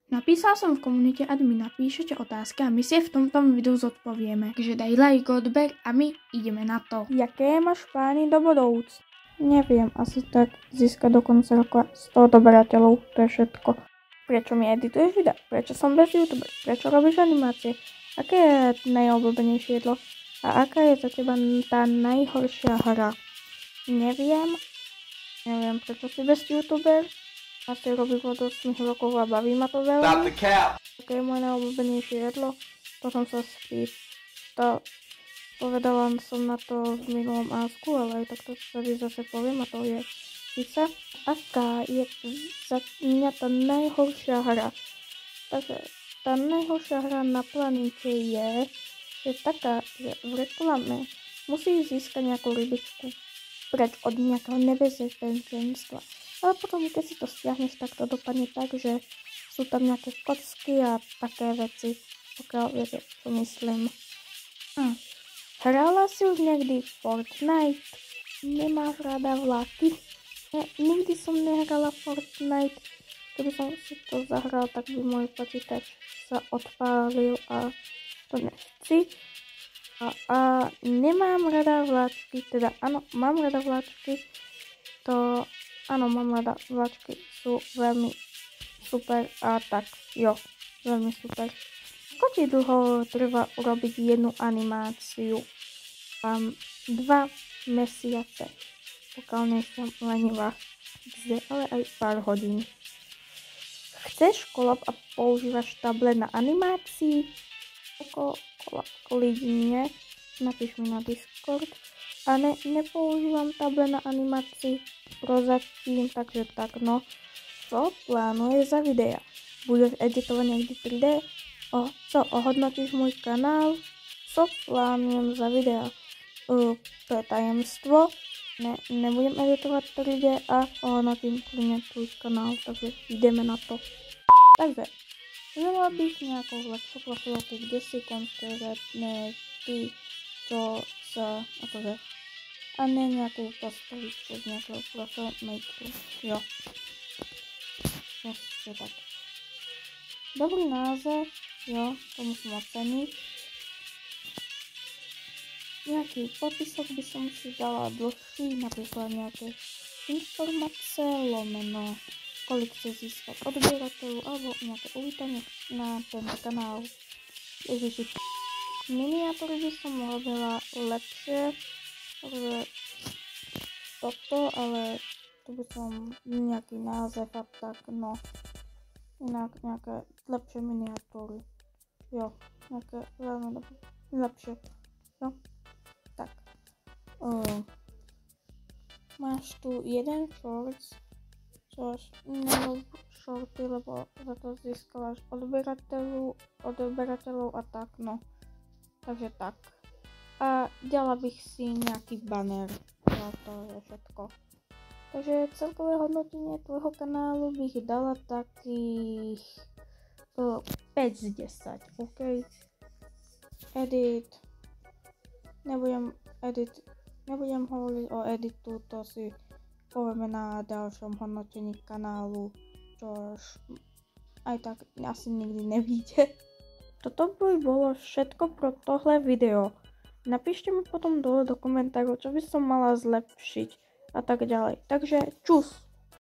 Napísal som v komunite a mi napíšete otázky a my si je v tomto videu zodpovieme. Takže daj like, odber a my ideme na to. Jaké máš plány do budoucna? Neviem, asi tak získať do konca roka 100 odberateľov, to je všetko. Prečo mi edituješ videa? Prečo som bez youtuber? Prečo robíš animácie? Aké je najobľúbenejšie jedlo? A aká je za teba tá najhoršia hra? Neviem, prečo si bez youtuber? Asi robím od 8 rokov a baví ma to veľmi. Aké je moje najobľúbenejšie jedlo? Potom sa spýtal. Povedala som na to v minulom ásku, ale aj takto tady zase poviem a to je pizza. Aká je za mňa tá najhoršia hra? Takže tá najhoršia hra na planete je taká, že v reklame musíš získať nejakú rybičku preč od nejakého nebezpečenstva. Ale potom, keď si to stiahneš, tak to dopadne tak, že sú tam nejaké kocky a také veci, pokiaľ viete, čo myslím. Hrala si už niekdy Fortnite? Nemáš rada vlaky? Nikdy som nehrala Fortnite. Keby som si to zahral, tak by môj počítač sa odpálil a to nechci. A nemám rada vláčky, teda áno, mám rada vláčky. Áno, mám rada vláčky, sú veľmi super a tak, jo, veľmi super. Ako ti dlho trvá urobiť jednu animáciu? 2 mesiace, pokiaľ nie som lenivá, ale aj pár hodín. Chceš kolab a používaš tablet na animácii? Ako kolab klidne, napíš mi na Discord. A nepoužívam tablet na animácii prozatím, takže tak no. Co plánuješ za videa? Budeš editovať niekdy 3D? Co ohodnotíš môj kanál? Co plánujem za videa? To je tajemstvo. Nebudem editovať 3D a ohodnotím klidne tvoj kanál, takže ideme na to. Takže, želala bych nejakou lepšiu profilovku, kde si konkrétne ty, čo sa, akože, a ne nejakú postavičku z nejakého profilmateru, jo. Proste tak. Dobrý názor, jo, to musím oceniť. Nejaký popisok by som si dala dlhší, napríklad nejaké informácie, lomeno, kolik chce získať odberateľov, alebo nejaké uvítanie na ten kanál. Ježiši, miniatúry by som robila lepšie, takže toto, ale tu by som nejaký název a tak, no, inak nejaké lepšie miniatúry, jo, nejaké veľmi lepšie, jo, tak, máš tu jeden shorts, čož nerob shorty, lebo za to získavaš odberateľov a tak, no, takže tak. A dala bych si nejaký banner, a to je všetko. Takže celkové hodnotenie tvojho kanálu bych dala takých 5 z 10, ok? Edit, nebudem hovoriť o editu, to si povieme na ďalšom hodnotení kanálu, čož aj tak asi nikdy nevíde. Toto by bolo všetko pro tohle video. Napíšte mi potom dole do komentárov, čo by som mala zlepšiť a tak ďalej. Takže čus!